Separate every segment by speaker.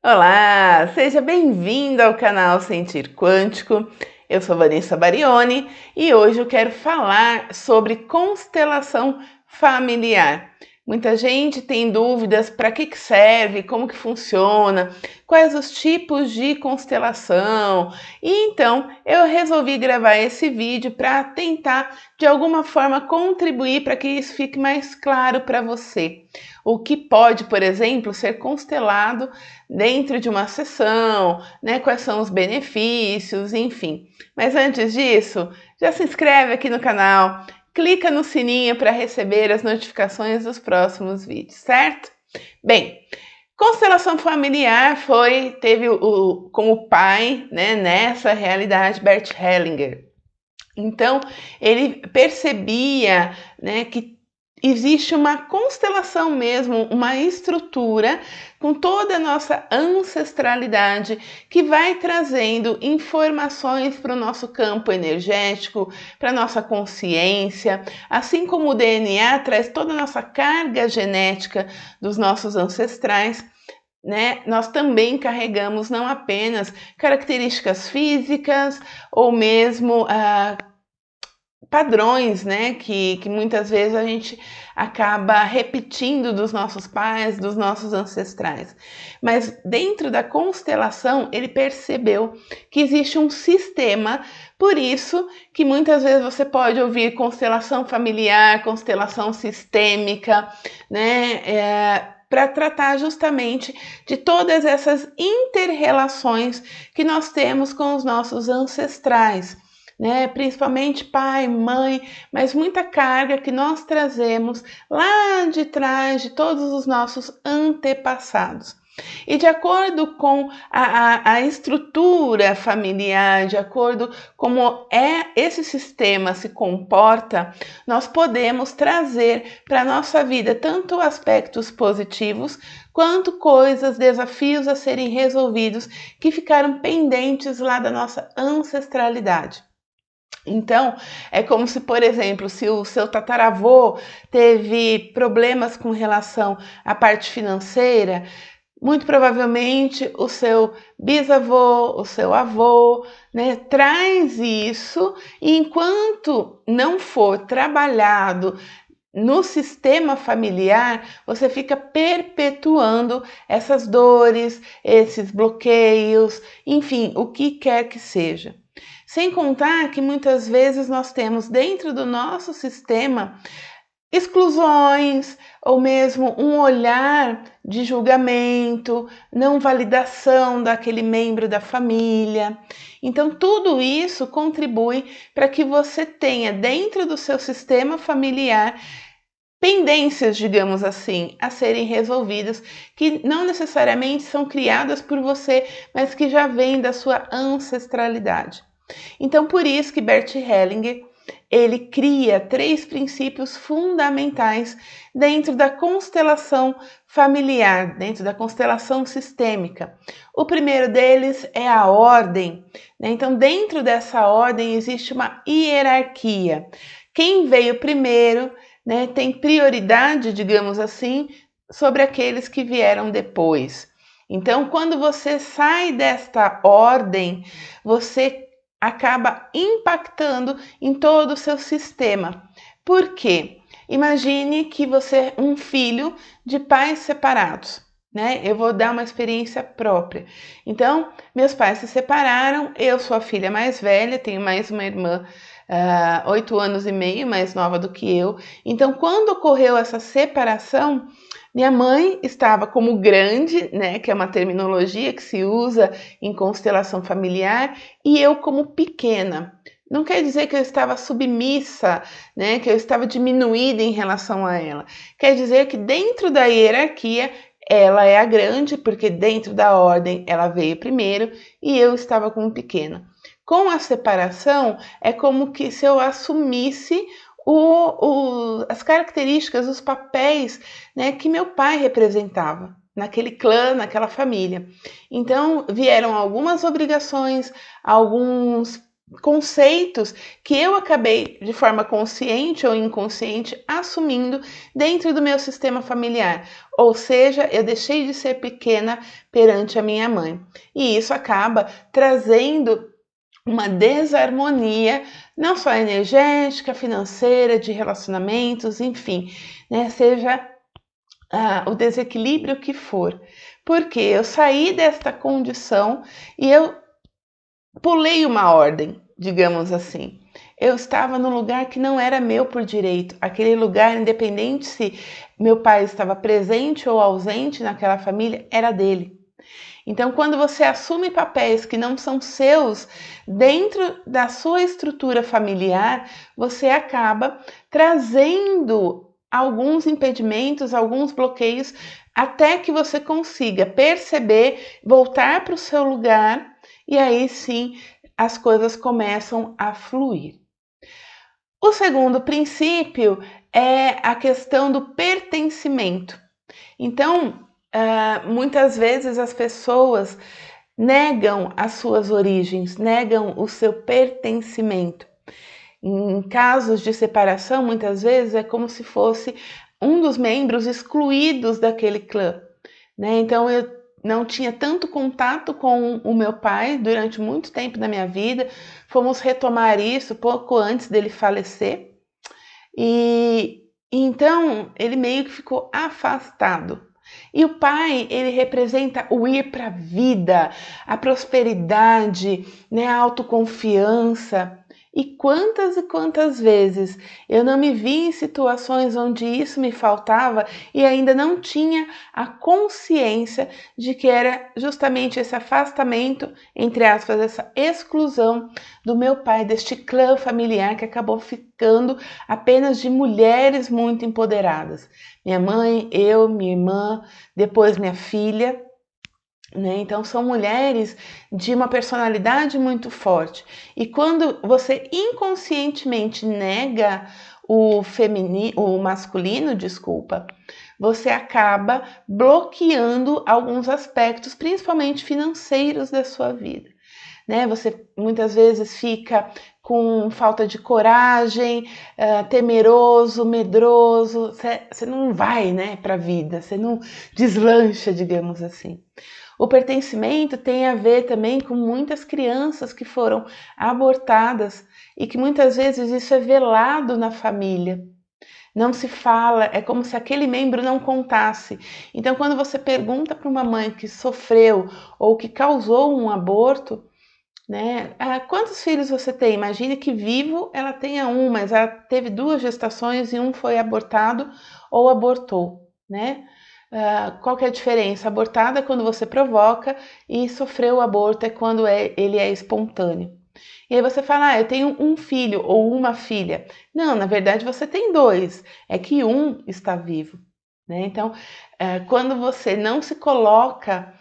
Speaker 1: Olá, seja bem-vindo ao canal Sentir Quântico. Eu sou Vanessa Barioni e hoje eu quero falar sobre constelação familiar. Muita gente tem dúvidas para que serve, como que funciona, quais os tipos de constelação. E então eu resolvi gravar esse vídeo para tentar de alguma forma contribuir para que isso fique mais claro para você. O que pode, por exemplo, ser constelado dentro de uma sessão, né? Quais são os benefícios, enfim. Mas antes disso, já se inscreve aqui no canal, clica no sininho para receber as notificações dos próximos vídeos, certo? Bem, constelação familiar teve como pai, né, nessa realidade, Bert Hellinger. Então, ele percebia, né, que existe uma constelação mesmo, uma estrutura com toda a nossa ancestralidade que vai trazendo informações para o nosso campo energético, para a nossa consciência, assim como o DNA traz toda a nossa carga genética dos nossos ancestrais. Né? Nós também carregamos não apenas características físicas ou mesmo padrões, né, que muitas vezes a gente acaba repetindo dos nossos pais, dos nossos ancestrais. Mas dentro da constelação, ele percebeu que existe um sistema, por isso que muitas vezes você pode ouvir constelação familiar, constelação sistêmica, né, para tratar justamente de todas essas inter-relações que nós temos com os nossos ancestrais. Né? Principalmente pai, mãe, mas muita carga que nós trazemos lá de trás de todos os nossos antepassados. E de acordo com a estrutura familiar, de acordo como esse sistema se comporta, nós podemos trazer para a nossa vida tanto aspectos positivos quanto coisas, desafios a serem resolvidos que ficaram pendentes lá da nossa ancestralidade. Então, é como se, por exemplo, se o seu tataravô teve problemas com relação à parte financeira, muito provavelmente o seu bisavô, o seu avô, né, traz isso, e enquanto não for trabalhado no sistema familiar, você fica perpetuando essas dores, esses bloqueios, enfim, o que quer que seja. Sem contar que muitas vezes nós temos dentro do nosso sistema exclusões ou mesmo um olhar de julgamento, não validação daquele membro da família. Então, tudo isso contribui para que você tenha dentro do seu sistema familiar pendências, digamos assim, a serem resolvidas, que não necessariamente são criadas por você, mas que já vêm da sua ancestralidade. Então, por isso que Bert Hellinger, ele cria 3 princípios fundamentais dentro da constelação familiar, dentro da constelação sistêmica. O primeiro deles é a ordem, né? Então, dentro dessa ordem existe uma hierarquia. Quem veio primeiro, né, tem prioridade, digamos assim, sobre aqueles que vieram depois. Então, quando você sai desta ordem, você acaba impactando em todo o seu sistema. Por quê? Imagine que você é um filho de pais separados, né? Eu vou dar uma experiência própria. Então, meus pais se separaram, eu sou a filha mais velha, tenho mais uma irmã 8 anos e meio mais nova do que eu. Então, quando ocorreu essa separação, minha mãe estava como grande, né, que é uma terminologia que se usa em constelação familiar, e eu como pequena. Não quer dizer que eu estava submissa, né, que eu estava diminuída em relação a ela. Quer dizer que dentro da hierarquia, ela é a grande, porque dentro da ordem ela veio primeiro e eu estava como pequena. Com a separação, é como que se eu assumisse as características, os papéis, né, que meu pai representava naquele clã, naquela família. Então, vieram algumas obrigações, alguns conceitos que eu acabei, de forma consciente ou inconsciente, assumindo dentro do meu sistema familiar. Ou seja, eu deixei de ser pequena perante a minha mãe. E isso acaba trazendo uma desarmonia, não só energética, financeira, de relacionamentos, enfim, né? Seja o desequilíbrio que for. Porque eu saí desta condição e eu pulei uma ordem, digamos assim. Eu estava num lugar que não era meu por direito. Aquele lugar, independente se meu pai estava presente ou ausente naquela família, era dele. Então, quando você assume papéis que não são seus dentro da sua estrutura familiar, você acaba trazendo alguns impedimentos, alguns bloqueios, até que você consiga perceber, voltar para o seu lugar e aí sim as coisas começam a fluir. O segundo princípio é a questão do pertencimento. Então, muitas vezes as pessoas negam as suas origens, negam o seu pertencimento. Em casos de separação, muitas vezes é como se fosse um dos membros excluídos daquele clã, né? Então eu não tinha tanto contato com o meu pai durante muito tempo da minha vida. Fomos retomar isso pouco antes dele falecer. E então ele meio que ficou afastado. E o pai, ele representa o ir para a vida, a prosperidade, né, a autoconfiança. E quantas vezes eu não me vi em situações onde isso me faltava e ainda não tinha a consciência de que era justamente esse afastamento, entre aspas, essa exclusão do meu pai, deste clã familiar que acabou ficando apenas de mulheres muito empoderadas. Minha mãe, eu, minha irmã, depois minha filha, né? Então são mulheres de uma personalidade muito forte. E quando você inconscientemente nega o feminino, o masculino, desculpa, você acaba bloqueando alguns aspectos, principalmente financeiros da sua vida. Né? Você muitas vezes fica com falta de coragem, temeroso, medroso, você não vai, né, para a vida, você não deslancha, digamos assim. O pertencimento tem a ver também com muitas crianças que foram abortadas e que muitas vezes isso é velado na família. Não se fala, é como se aquele membro não contasse. Então, quando você pergunta para uma mãe que sofreu ou que causou um aborto, né? Quantos filhos você tem? Imagine que vivo ela tenha um, mas ela teve 2 gestações e um foi abortado ou abortou, né? Qual que é a diferença? Abortada é quando você provoca e sofreu o aborto é quando ele é espontâneo. E aí você fala, eu tenho um filho ou uma filha. Não, na verdade você tem 2, é que um está vivo, né? Então, quando você não se coloca,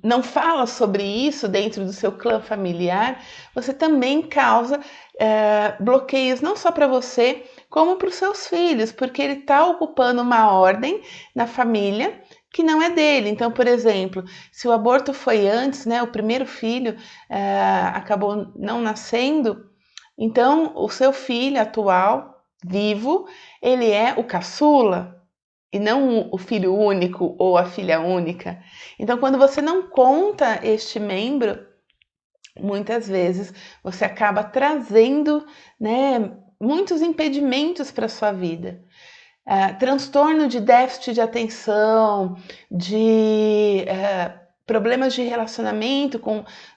Speaker 1: não fala sobre isso dentro do seu clã familiar, você também causa bloqueios não só para você, como para os seus filhos, porque ele está ocupando uma ordem na família que não é dele. Então, por exemplo, se o aborto foi antes, né, o primeiro filho acabou não nascendo, então o seu filho atual, vivo, ele é o caçula, e não o filho único ou a filha única. Então, quando você não conta este membro, muitas vezes você acaba trazendo, né, muitos impedimentos para a sua vida. Transtorno de déficit de atenção, de problemas de relacionamento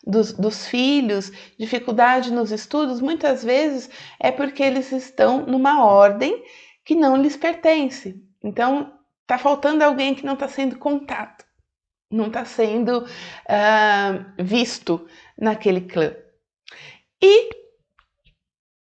Speaker 1: dos filhos, dificuldade nos estudos, muitas vezes é porque eles estão numa ordem que não lhes pertence. Então, está faltando alguém que não está sendo contato, não está sendo visto naquele clã. E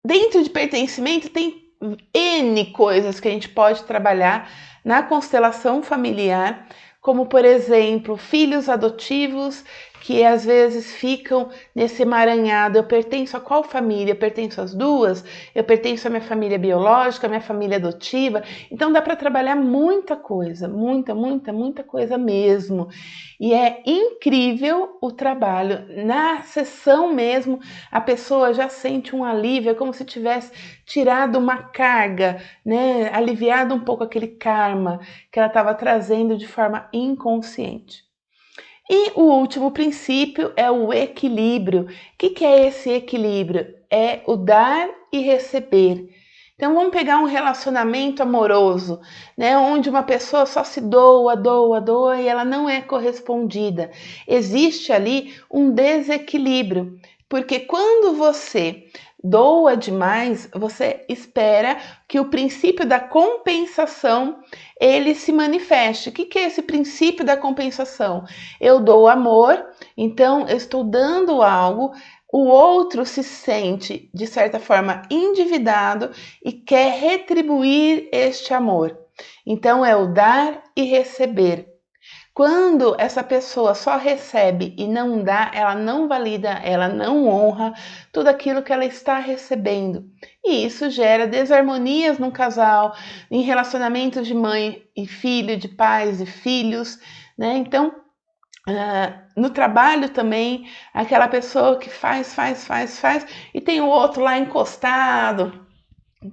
Speaker 1: dentro de pertencimento tem N coisas que a gente pode trabalhar na constelação familiar, como por exemplo, filhos adotivos, que às vezes ficam nesse emaranhado. Eu pertenço a qual família? Eu pertenço às duas? Eu pertenço à minha família biológica, à minha família adotiva? Então dá para trabalhar muita coisa, muita coisa mesmo. E é incrível o trabalho. Na sessão mesmo, a pessoa já sente um alívio, é como se tivesse tirado uma carga, né? Aliviado um pouco aquele karma que ela estava trazendo de forma inconsciente. E o último princípio é o equilíbrio. O que é esse equilíbrio? É o dar e receber. Então vamos pegar um relacionamento amoroso, né, onde uma pessoa só se doa e ela não é correspondida. Existe ali um desequilíbrio, porque quando você doa demais, você espera que o princípio da compensação ele se manifeste. O que é esse princípio da compensação? Eu dou amor, então eu estou dando algo, o outro se sente, de certa forma, endividado e quer retribuir este amor. Então é o dar e receber. Quando essa pessoa só recebe e não dá, ela não valida, ela não honra tudo aquilo que ela está recebendo. E isso gera desarmonias no casal, em relacionamentos de mãe e filho, de pais e filhos, né? Então, no trabalho também, aquela pessoa que faz e tem o outro lá encostado,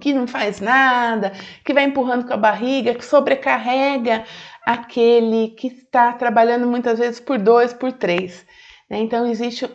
Speaker 1: que não faz nada, que vai empurrando com a barriga, que sobrecarrega aquele que está trabalhando muitas vezes por 2, por 3. Né? Então existe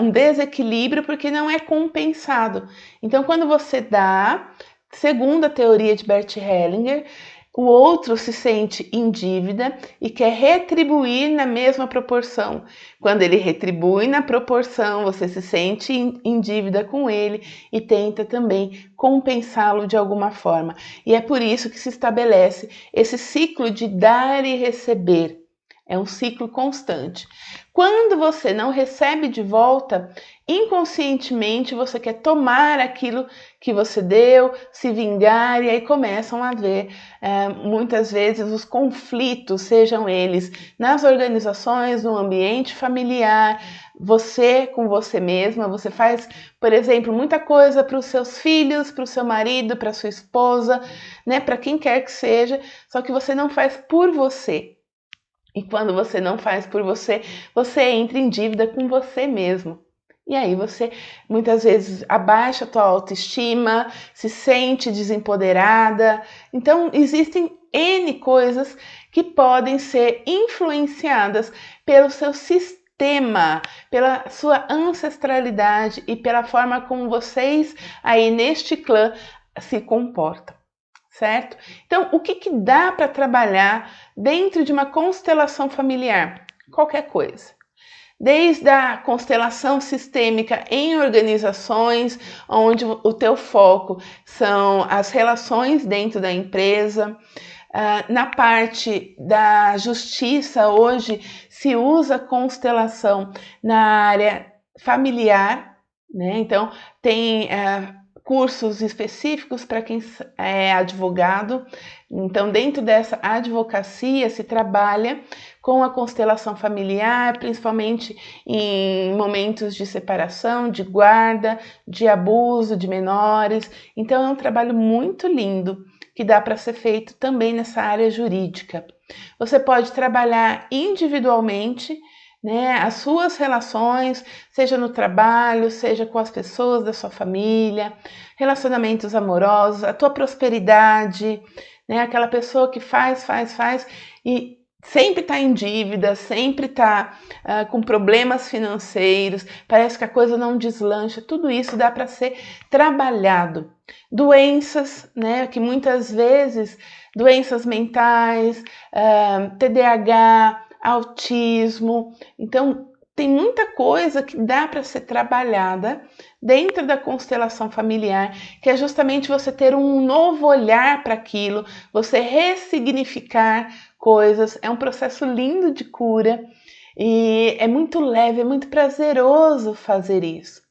Speaker 1: um desequilíbrio porque não é compensado. Então quando você dá, segundo a teoria de Bert Hellinger, o outro se sente em dívida e quer retribuir na mesma proporção. Quando ele retribui na proporção, você se sente em dívida com ele e tenta também compensá-lo de alguma forma. E é por isso que se estabelece esse ciclo de dar e receber. É um ciclo constante. Quando você não recebe de volta, inconscientemente você quer tomar aquilo que você deu, se vingar, e aí começam a haver muitas vezes os conflitos, sejam eles nas organizações, no ambiente familiar, você com você mesma, você faz, por exemplo, muita coisa para os seus filhos, para o seu marido, para sua esposa, né, para quem quer que seja, só que você não faz por você. E quando você não faz por você, você entra em dívida com você mesmo. E aí você muitas vezes abaixa a tua autoestima, se sente desempoderada. Então existem N coisas que podem ser influenciadas pelo seu sistema, pela sua ancestralidade e pela forma como vocês aí neste clã se comportam. Certo? Então, o que dá para trabalhar dentro de uma constelação familiar? Qualquer coisa. Desde a constelação sistêmica em organizações, onde o teu foco são as relações dentro da empresa. Na parte da justiça, hoje se usa constelação na área familiar, né? Então, tem cursos específicos para quem é advogado. Então, dentro dessa advocacia, se trabalha com a constelação familiar, principalmente em momentos de separação, de guarda, de abuso de menores. Então, é um trabalho muito lindo que dá para ser feito também nessa área jurídica. Você pode trabalhar individualmente, né, as suas relações, seja no trabalho, seja com as pessoas da sua família, relacionamentos amorosos, a tua prosperidade, né, aquela pessoa que faz e sempre está em dívida, sempre está com problemas financeiros, parece que a coisa não deslancha, tudo isso dá para ser trabalhado. Doenças, né, que muitas vezes, doenças mentais, TDAH, autismo, então tem muita coisa que dá para ser trabalhada dentro da constelação familiar, que é justamente você ter um novo olhar para aquilo, você ressignificar coisas, é um processo lindo de cura e é muito leve, é muito prazeroso fazer isso.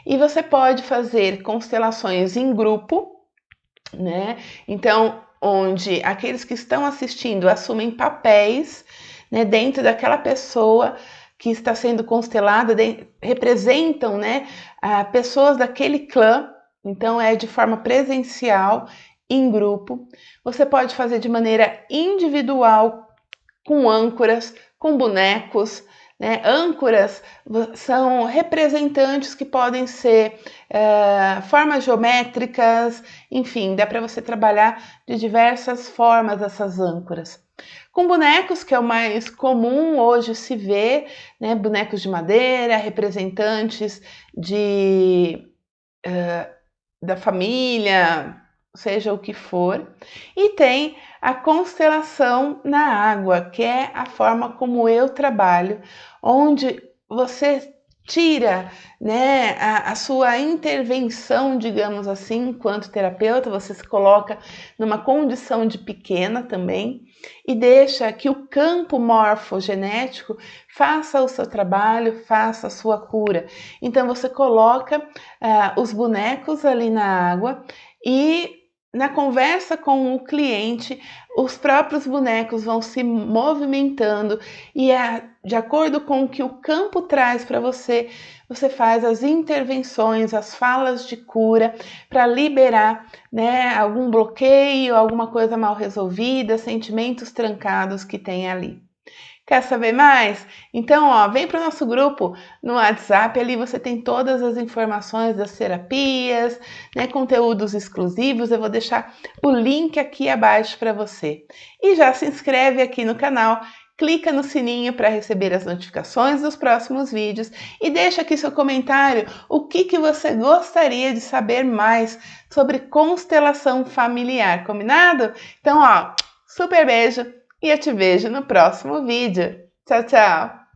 Speaker 1: E você pode fazer constelações em grupo, né? Então, onde aqueles que estão assistindo assumem papéis, né, dentro daquela pessoa que está sendo constelada, representam, né, pessoas daquele clã. Então é de forma presencial, em grupo. Você pode fazer de maneira individual, com âncoras, com bonecos, né? Âncoras são representantes que podem ser formas geométricas, enfim, dá para você trabalhar de diversas formas essas âncoras. Com bonecos, que é o mais comum hoje se ver, né? Bonecos de madeira, representantes da família, seja o que for. E tem a constelação na água, que é a forma como eu trabalho, onde você tira, né, a sua intervenção, digamos assim, enquanto terapeuta, você se coloca numa condição de pequena também e deixa que o campo morfogenético faça o seu trabalho, faça a sua cura. Então você coloca os bonecos ali na água e na conversa com o cliente, os próprios bonecos vão se movimentando e de acordo com o que o campo traz para você, você faz as intervenções, as falas de cura para liberar, né, algum bloqueio, alguma coisa mal resolvida, sentimentos trancados que tem ali. Quer saber mais? Então, ó, vem para o nosso grupo no WhatsApp, ali você tem todas as informações das terapias, né, conteúdos exclusivos, eu vou deixar o link aqui abaixo para você. E já se inscreve aqui no canal, clica no sininho para receber as notificações dos próximos vídeos e deixa aqui seu comentário, o que você gostaria de saber mais sobre constelação familiar, combinado? Então, ó, super beijo! E eu te vejo no próximo vídeo. Tchau, tchau!